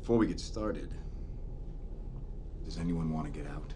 Before we get started, does anyone want to get out?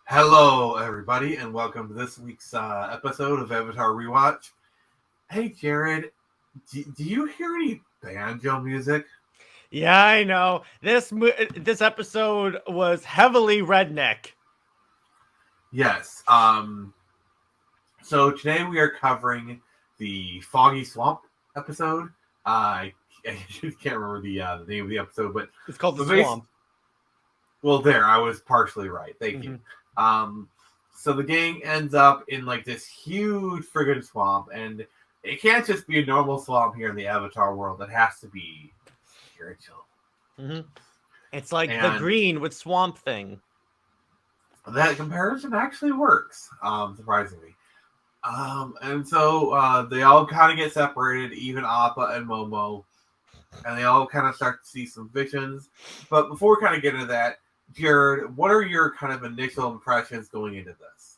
Hello, everybody, and welcome to this week's episode of Avatar Rewatch. Hey, Jared, do you hear any banjo music? Yeah, I know. This episode was heavily redneck. Yes. So today we are covering the Foggy Swamp episode. I can't remember the name of the episode, but It's called The but Swamp. Well, there, I was partially right. Thank you. So the gang ends up in like this huge friggin' swamp, and it can't just be a normal swamp here in the Avatar world. It has to be spiritual. It's like the green with Swamp Thing. That comparison actually works, surprisingly. And so they all kind of get separated, even Appa and Momo, and they all kind of start to see some visions. But before we kind of get into that, Jared, what are your kind of initial impressions going into this?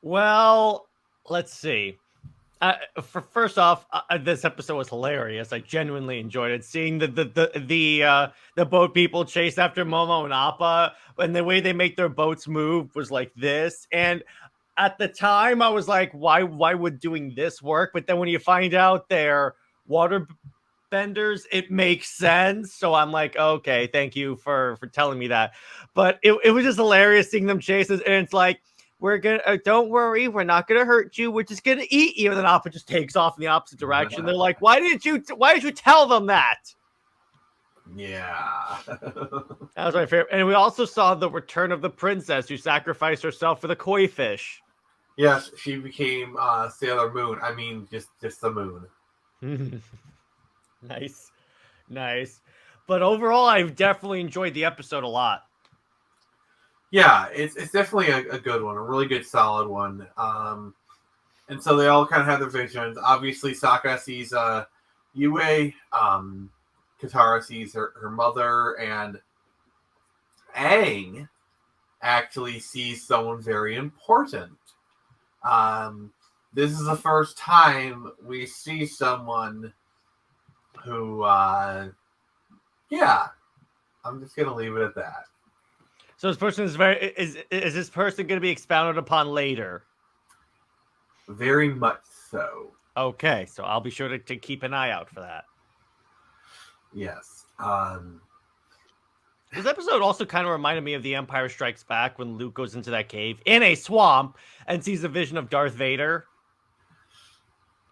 Well, let's see. First off, this episode was hilarious. I genuinely enjoyed it. Seeing the boat people chase after Momo and Appa, and the way they make their boats move was like this. And at the time, I was like, why would doing this work? But then when you find out they're water benders, it makes sense. So I'm like, okay, thank you for telling me that. But it was just hilarious seeing them chase us, and it's like, we're gonna don't worry, we're not gonna hurt you, we're just gonna eat you. And then Appa just takes off in the opposite direction. They're like, why did you tell them that? Yeah. That was my favorite. And we also saw the return of the princess who sacrificed herself for the koi fish. Yes, she became Sailor Moon. I mean, just the moon. Nice. But overall, I've definitely enjoyed the episode a lot. Yeah, it's definitely a good one, a really good, solid one. And so they all kind of have their visions. Obviously, Sokka sees Yue, Katara sees her mother, and Aang actually sees someone very important. This is the first time we see someone who, I'm just going to leave it at that. So this person is is this person going to be expounded upon later? Very much so. Okay, so I'll be sure to keep an eye out for that. Yes. This episode also kind of reminded me of The Empire Strikes Back when Luke goes into that cave in a swamp and sees a vision of Darth Vader.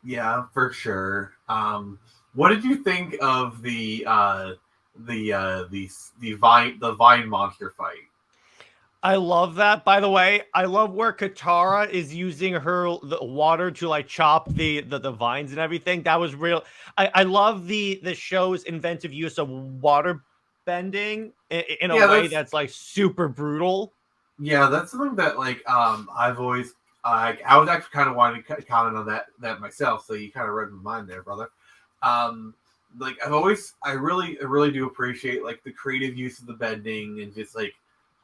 Yeah, for sure. What did you think of the vine monster fight? I love that. By the way, I love where Katara is using the water to like chop the vines and everything. That was real. I love the show's inventive use of water bending in a way that's like super brutal. Yeah, that's something that like I've always I was actually kind of wanting to comment on that myself. So you kind of read my mind there, brother. Like I really do appreciate like the creative use of the bending and just like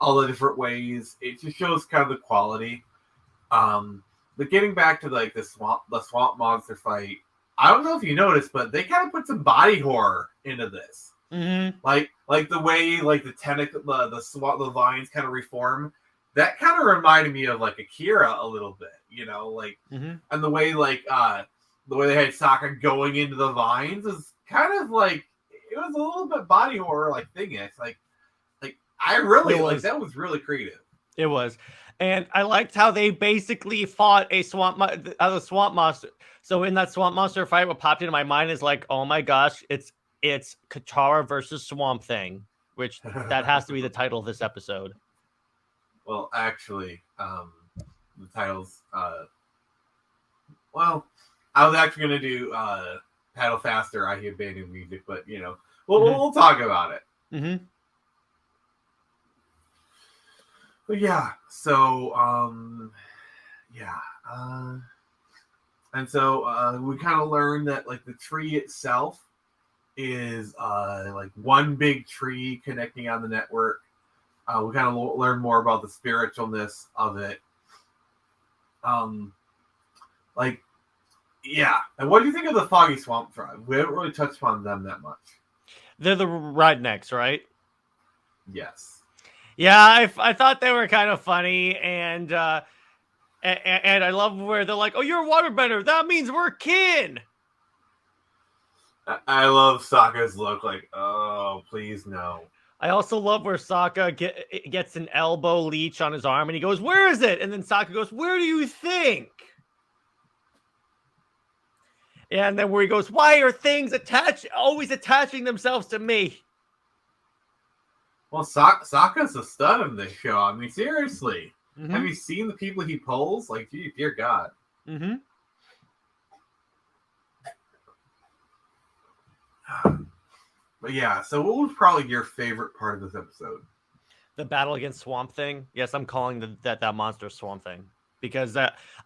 all the different ways. It just shows kind of the quality. But getting back to like the swamp monster fight, I don't know if you noticed, but they kind of put some body horror into this. Mm-hmm. Like the way like the tentacle, the vines kind of reform. That kind of reminded me of like Akira a little bit, you know, like, and the way they had Sokka going into the vines is kind of like it was a little bit body horror like thing. It's like I really like that was really creative. It was, and I liked how they basically fought the swamp monster. So in that swamp monster fight, what popped into my mind is like, oh my gosh, it's Katara versus Swamp Thing, which that has to be the title of this episode. Well, actually, the titles. Well, I was actually going to do Paddle Faster, I Hear Banging Music, but, you know, we'll talk about it. But yeah, so yeah, and so we kind of learned that like the tree itself is like one big tree connecting on the network. We kind of learn more about the spiritualness of it. Um, like yeah, and what do you think of the Foggy Swamp tribe? We haven't really touched upon them that much. They're the Rednecks, right? Yes. Yeah, I thought they were kind of funny, and I love where they're like, "Oh, you're a waterbender. That means we're kin." I love Sokka's look. Like, oh, please no. I also love where Sokka gets an elbow leech on his arm, and he goes, "Where is it?" And then Sokka goes, "Where do you think?" And then where he goes, "Why are things always attaching themselves to me?" Well, Sokka's a stud in this show. I mean, seriously. Mm-hmm. Have you seen the people he pulls? Like, dear God. Mm-hmm. But yeah, so what was probably your favorite part of this episode? The battle against Swamp Thing. Yes, I'm calling that monster Swamp Thing. Because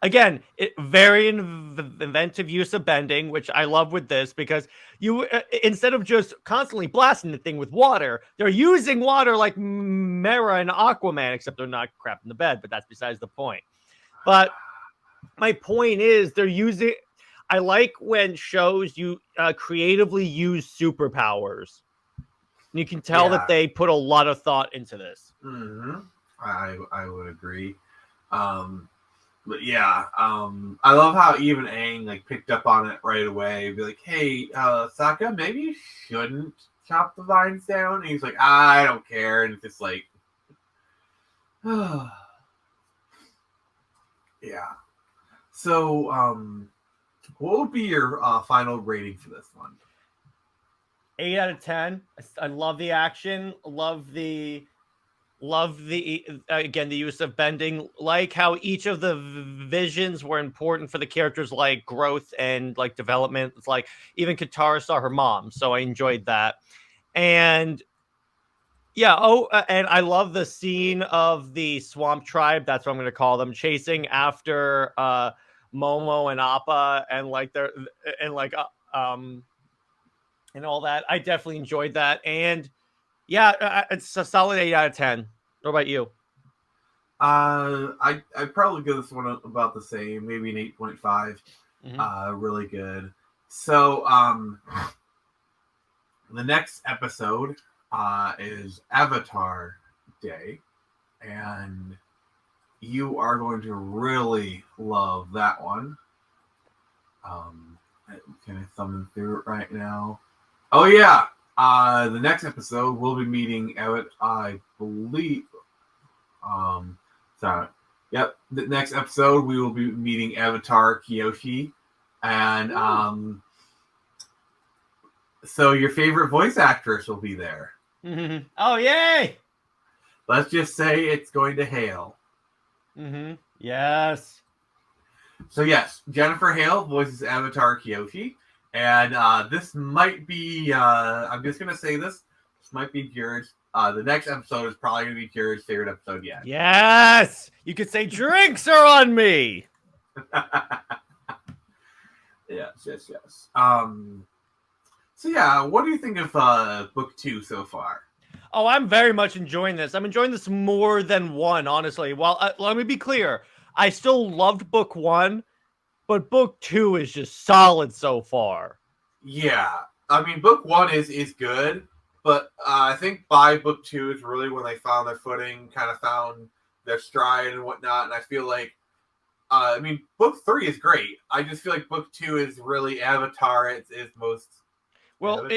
again, very inventive use of bending, which I love with this, because you instead of just constantly blasting the thing with water, they're using water like Mera and Aquaman, except they're not crap in the bed, but that's besides the point. But my point is they're using. I like when shows you creatively use superpowers. You can tell that they put a lot of thought into this. Mm-hmm. I would agree. But yeah, I love how even Aang like picked up on it right away. Be like, "Hey, Sokka, maybe you shouldn't chop the vines down." And he's like, "I don't care," and it's just like, yeah. So, what would be your final rating for this one? 8 out of 10. I love the action. Love the again the use of bending. Like how each of the visions were important for the characters, like growth and like development. It's like even Katara saw her mom, so I enjoyed that. And yeah, and I love the scene of the swamp tribe. That's what I'm going to call them, chasing after Momo and Appa, and like they're and like and all that. I definitely enjoyed that, and yeah, it's a solid 8 out of 10. What about you? I'd probably give this one about the same, maybe an 8.5. Really good. So, the next episode is Avatar Day, and you are going to really love that one. Can I summon through it right now? Oh yeah, the next episode we'll be meeting I believe. Sorry. Yep. The next episode we will be meeting Avatar Kyoshi, and so your favorite voice actress will be there. Mm-hmm. Oh yay! Let's just say it's going to Hale. Mm-hmm. Yes. So yes, Jennifer Hale voices Avatar Kyoshi, and this might be. I'm just gonna say this. This might be Jared's. The next episode is probably gonna be Jared's favorite episode yet. Yes, you could say drinks are on me. Yes. So yeah, what do you think of book 2 so far? Oh, I'm very much enjoying this. I'm enjoying this more than 1, honestly. Well, let me be clear. I still loved book 1, but book 2 is just solid so far. Yeah, I mean, book 1 is good, but I think by book 2 is really when they found their footing, kind of found their stride and whatnot. And I feel like, I mean, book 3 is great. I just feel like book 2 is really Avatar. It's most well,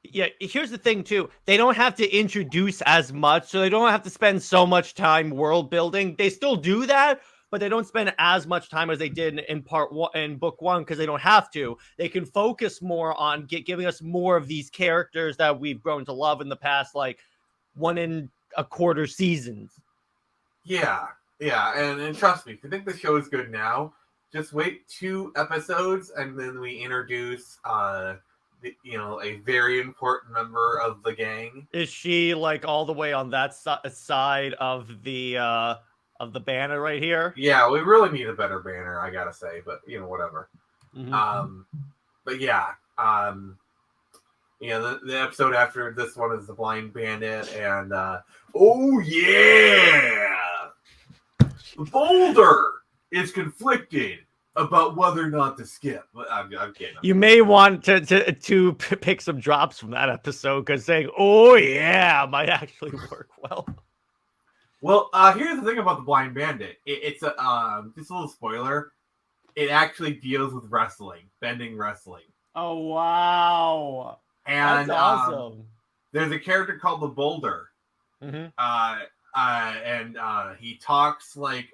yeah, here's the thing too. They don't have to introduce as much, so they don't have to spend so much time world building. They still do that, but they don't spend as much time as they did in part 1 in book 1 because they don't have to. They can focus more on giving us more of these characters that we've grown to love in the past, like 1 1/4 seasons. Yeah, and trust me, if you think the show is good now, just wait 2 episodes and then we introduce a very important member of the gang. Is she like all the way on that side of the banner right here? Yeah, we really need a better banner, I gotta say, but whatever. Mm-hmm. But yeah, the episode after this one is the Blind Bandit, and oh yeah, the Boulder is conflicted about whether or not to skip. I'm kidding. You may want to pick some drops from that episode because saying "oh yeah" might actually work well. Well, here's the thing about the Blind Bandit. It's a just a little spoiler. It actually deals with wrestling, bending wrestling. Oh wow! And that's awesome. There's a character called the Boulder. Mm-hmm. And he talks like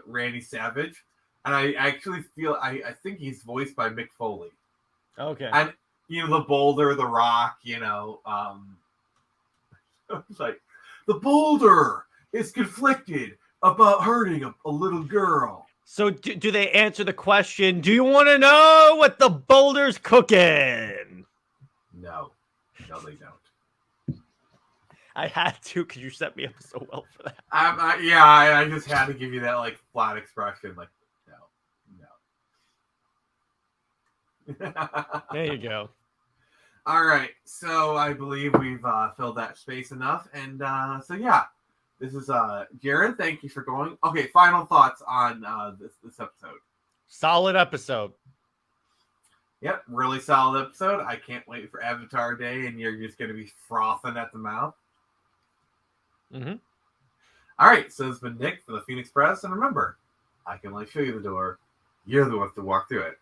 Randy Savage, and I actually feel I think he's voiced by Mick Foley. Okay. And the Boulder, the Rock, it's like the Boulder is conflicted about hurting a little girl. So do they answer the question? Do you want to know what the Boulder's cooking? No, they don't. I had to because you set me up so well for that. I just had to give you that like flat expression, like no. There you go. All right, so I believe we've filled that space enough, and so yeah, this is Jared. Thank you for going. Okay, final thoughts on this episode. Solid episode. Yep, really solid episode. I can't wait for Avatar Day, and you're just going to be frothing at the mouth. Mm-hmm. All right, so it's been Nick for the Phoenix Press, and remember, I can only show you the door. You're the one to walk through it.